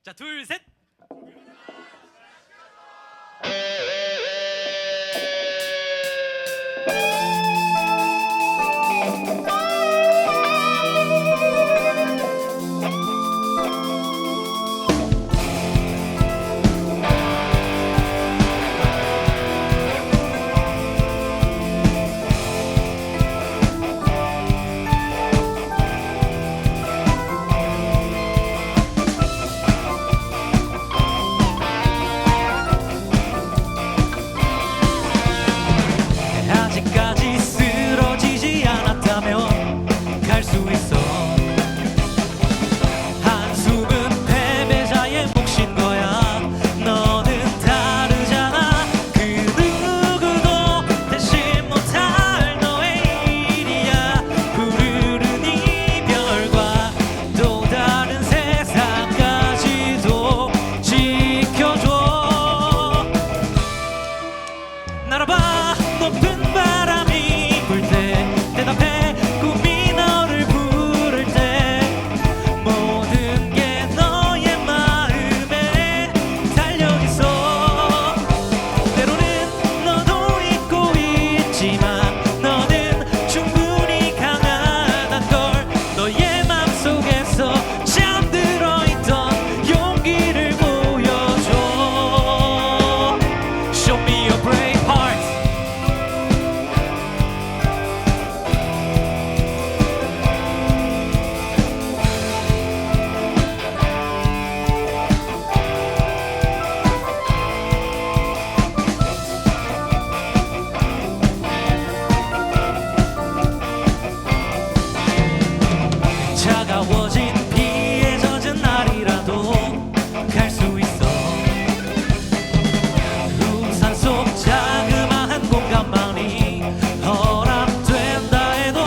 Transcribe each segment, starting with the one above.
자, 둘, 셋. 아직까지 쓰러지지 않았다면 갈 수 있어. 한숨은 패배자의 몫인 거야. 너는 다르잖아. 그 누구도 대신 못할 너의 일이야. 푸르른 이별과 또 다른 세상까지도 지켜줘. 날아봐. 높은 바람이 불 때 대답해. 꿈이 너를 부를 때 모든 게 너의 마음에 달려있어. 때로는 너도 잊고 있지만 너는 충분히 강하단 걸. 너의 맘속에서 잠들어 있던 용기를 보여줘. Show me your brave heart. 차가워진 피에 젖은 날이라도 갈 수 있어. 우산 속 자그마한 공간만이 허락된다 해도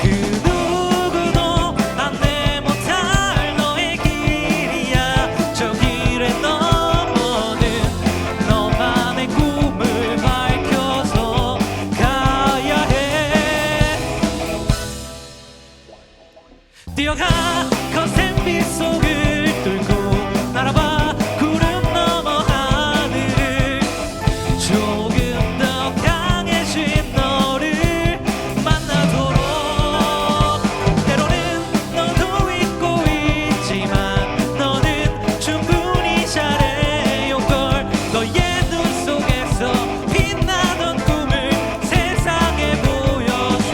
그 누구도 안내 못할 너의 길이야. 저 길에 넘어는 너만의 꿈을 밝혀서 가야 해. 뛰어가 거센 빗속을 뚫고 날아봐. 구름 넘어 하늘을. 조금 더 강해진 너를 만나도록. 때로는 너도 잊고 있지만 너는 충분히 잘해요걸. 너의 눈 속에서 빛나던 꿈을 세상에 보여줘.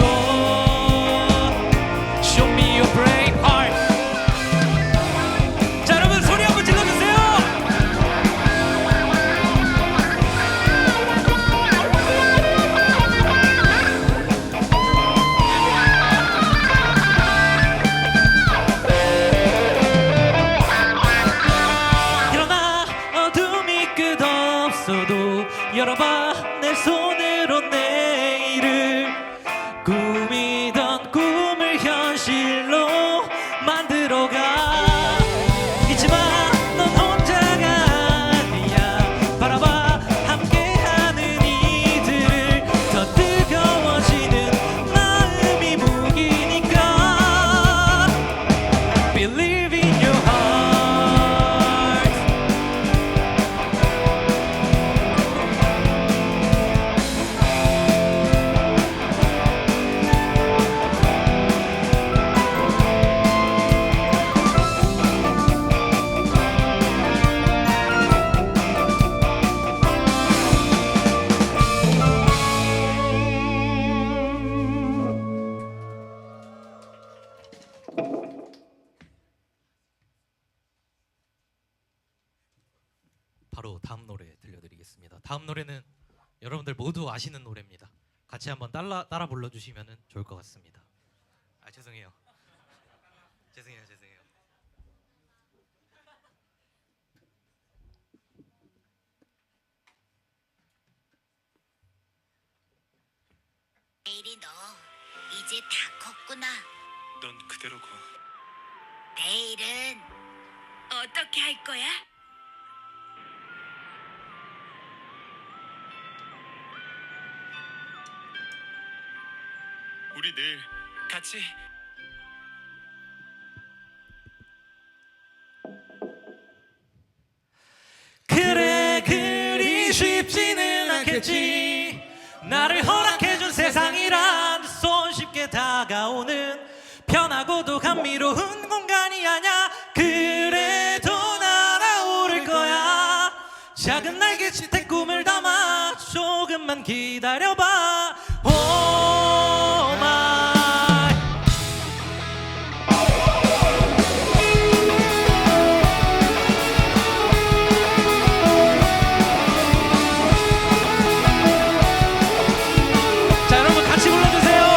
Show me your brave heart. 자, 여러분 소리 한번 질러주세요. 일어나. 어둠이 끝없어도 열어봐 내 손으로 내일을. 꿈이던 꿈을 현실로 만들어가. 잊지마 넌 혼자가 아니야. 바라봐 함께하는 이들을. 더 뜨거워지는 마음이 무기니까. Believe in your heart. 바로 다음 노래 들려드리겠습니다. 다음 노래는 여러분들 모두 아시는 노래입니다. 같이 한번 따라 불러주시면 좋을 것 같습니다. 아, 죄송해요. 죄송해요. 내일이 너 이제 다 컸구나. 넌 그대로고. 내일은 어떻게 할 거야? 우리 내일 같이 쉽지는 않겠지. 나를 허락해준 세상이란 손쉽게 다가오는 편하고도 감미로운 공간이 아냐. 그래도 날아오를 거야. 작은 날개짓에 꿈을 담아 조금만 기다려봐. Oh my. 자, 여러분 같이 불러주세요.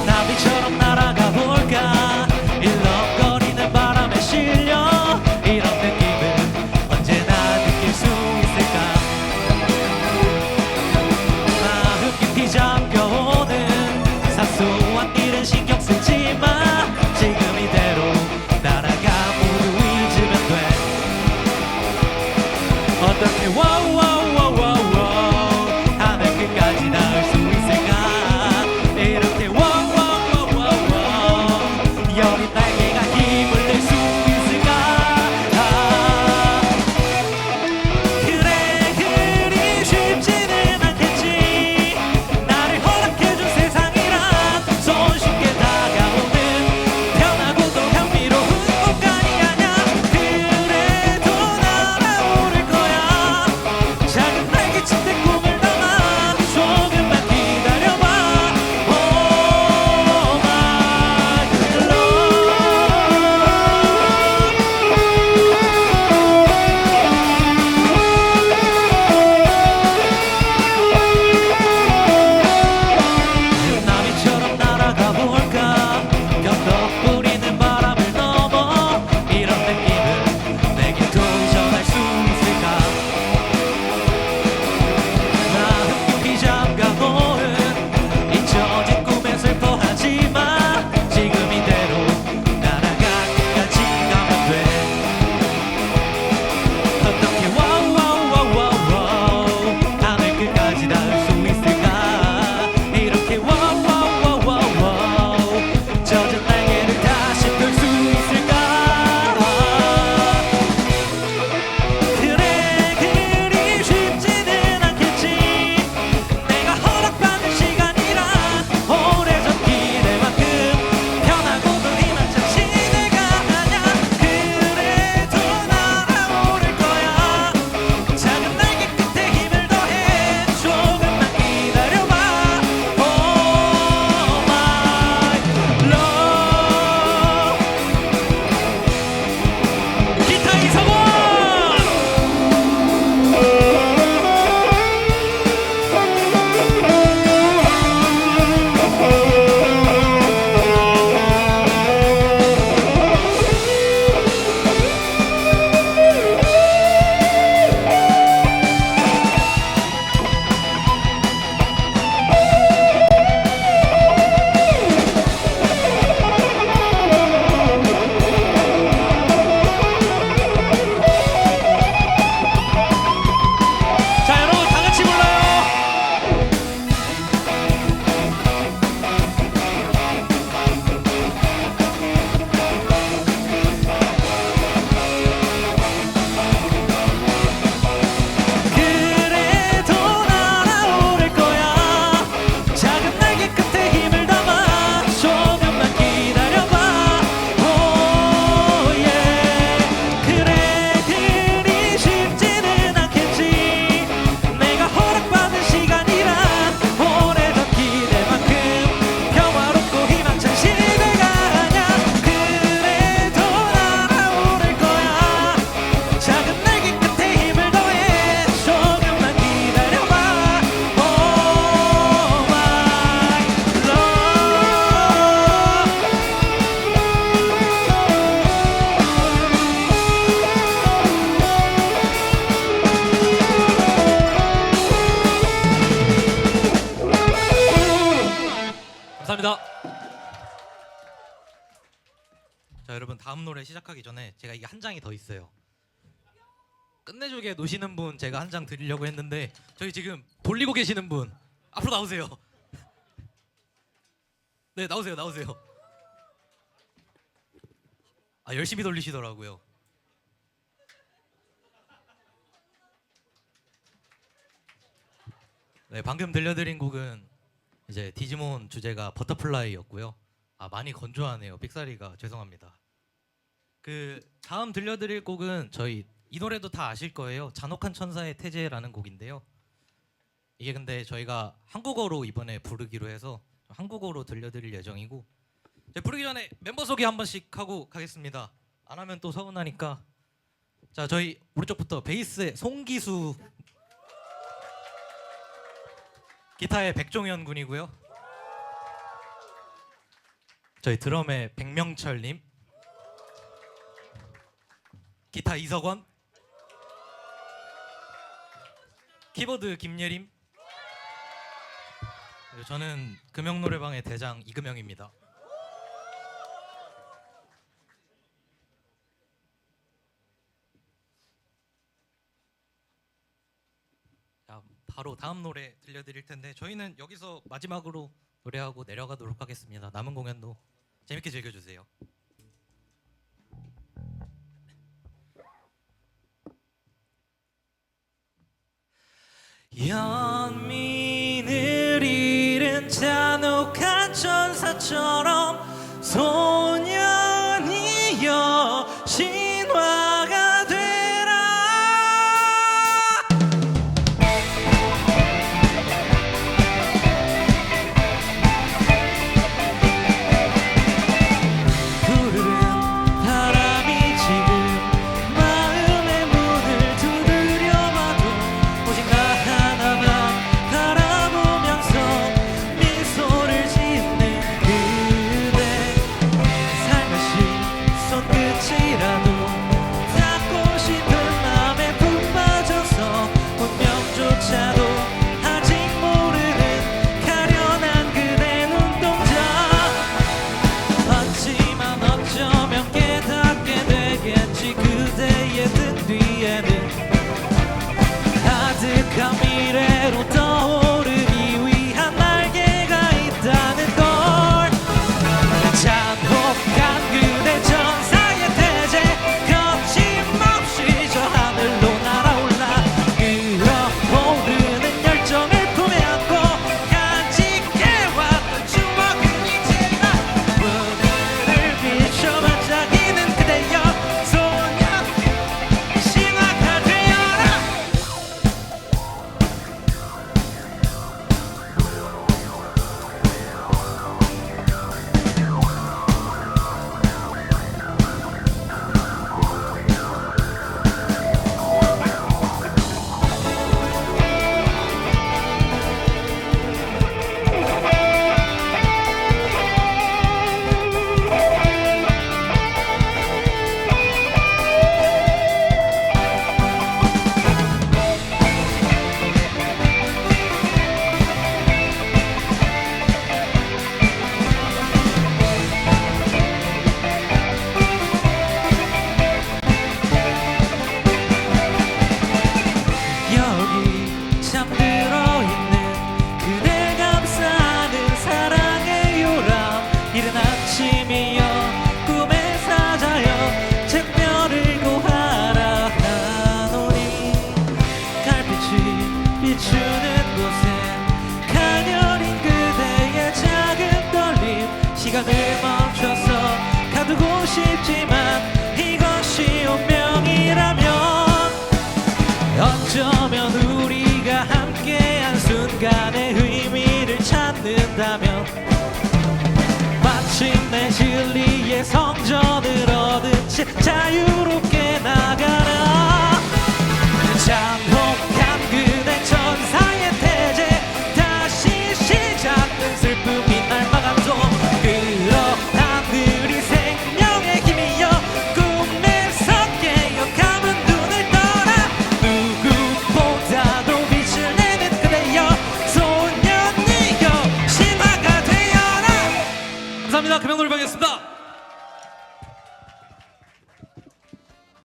나비처럼 날아가 볼까. 일렁거리는 바람에 실려. 이런 느낌은 언제나 느낄 수 있을까. 마음 깊이 잠겨오는 사소한 일은 신경 쓰지 마. 지금 이대로 날아가 모두 잊으면 돼. 어떻게 와우 와우 와우 와우 와우 하늘 끝까지 닿을 수 있을까. 이렇게 와우 와우 와우 와우 와우 여린 날개가 힘을 낼 수 있을까. 그래 그리 쉽지는 않겠지. 나를 허락해준 세상이란 손쉽게 다가오는 편하고도 향미로운 공간이 아냐. 그래도 날아오를 거야. 작은 날개짓에 꿈을 담아 조금만 기다려봐. Oh my love. 나비처럼 날아가 볼까. 겹덕 부리는 바람을 넘어. 이런 느낌을 내게 도전할 수 있을까. 마음 깊이 잠가놓은 잊혀진 꿈에 슬퍼하지 마. 지금 이대로 날아가 끝까지 가면 돼. 어떻게 와우 와우 와우 와우 와우 하늘 끝까지 닿을 수 있을까. 이렇게 와우 와우 와우 와우 와우 젖은 날개를 다시 펼 수 있을까. 그래 그리 쉽지는 않겠지. 내가 허락받은 시간이란 오래전 기대만큼 편하고도 희망찬 시대가 아냐. 그래도 날아오를 거야. 작은 날개 끝에 힘을 더해 조금만 기다려봐. Oh my love. 기타 이성원. 자, 여러분 다 같이 불러요. 그래도 날아오를 거야. 작은 날개 끝에 힘을 담아 조금만 기다려봐. Oh yeah. 그래 그리 쉽지는 않겠지. 내가 허락받은 시간이란 오래전 기대만큼 평화롭고 희망찬 시대가 아냐. 그래도 날아오를 거야. 작은 날개 끝에 힘을 더해 조금만 기다려봐. Oh my love. 감사합니다. 자, 여러분 다음 노래 시작하기 전에 제가 이게 한 장이 더 있어요. 끝내주게 노시는 분 제가 한 장 드리려고 했는데 저희 지금 돌리고 계시는 분 앞으로 나오세요. 네, 나오세요. 아, 열심히 돌리시더라고요. 네, 방금 들려드린 곡은 이제 디지몬 주제가 버터플라이였고요. 아, 많이 건조하네요. 삑사리가 죄송합니다. 그 다음 들려드릴 곡은 저희 이 노래도 다 아실 거예요. 잔혹한 천사의 태제라는 곡인데요. 이게 근데 저희가 한국어로 이번에 부르기로 해서 한국어로 들려드릴 예정이고, 이제 부르기 전에 멤버 소개 한 번씩 하고 가겠습니다. 안 하면 또 서운하니까. 자, 저희 오른쪽부터 베이스의 송기수, 기타의 백종현 군이고요. 저희 드럼의 백명철님, 기타 이석원, 키보드 김예림, 그리고 저는 금영노래방의 대장 이금영입니다. 자, 바로 다음 노래 들려드릴 텐데 저희는 여기서 마지막으로 노래하고 내려가도록 하겠습니다. 남은 공연도 재밌게 즐겨주세요. 연민을 잃은 잔혹한 천사처럼 소년이여 신화가 되라. 푸르른 바람이 지금 마음의 문을 두드려봐도 오직 나 하나만 바라보면서 미소를 짓는 그대, 살며시 손끝이라도 닿고 싶은 맘에 푹 빠져서 운명조차도 아직 모르는 가련한 그대 눈동자. 하지만 어쩌면 깨닫게 되겠지. 그대의 등 뒤에는 가득한 미래로 떠오르기 위한 날개가 있다는 걸. 잔혹한 그대 천사의 태제 거침없이 저 하늘로 날아올라. 끓어오르는 열정을 품에 안고 간직해왔던 추억은 이제야 문을 비춰 반짝이는 그대여 소년 신화가 되어라. 여기 잠들어 있는 그대 감싸는 사랑의 요람. 이른 아침이여 꿈의 사자여 잿별을 구하라 하노니. 달빛이 비추는 곳에 가녀린 그대의 작은 떨림. 시간을 멈춰서 가두고 싶지만 이것이 운명이라면, 어쩌면 우리가 함께한 순간의 의미를 찾는다면 마침내 진리의 성전을 얻은 채 자유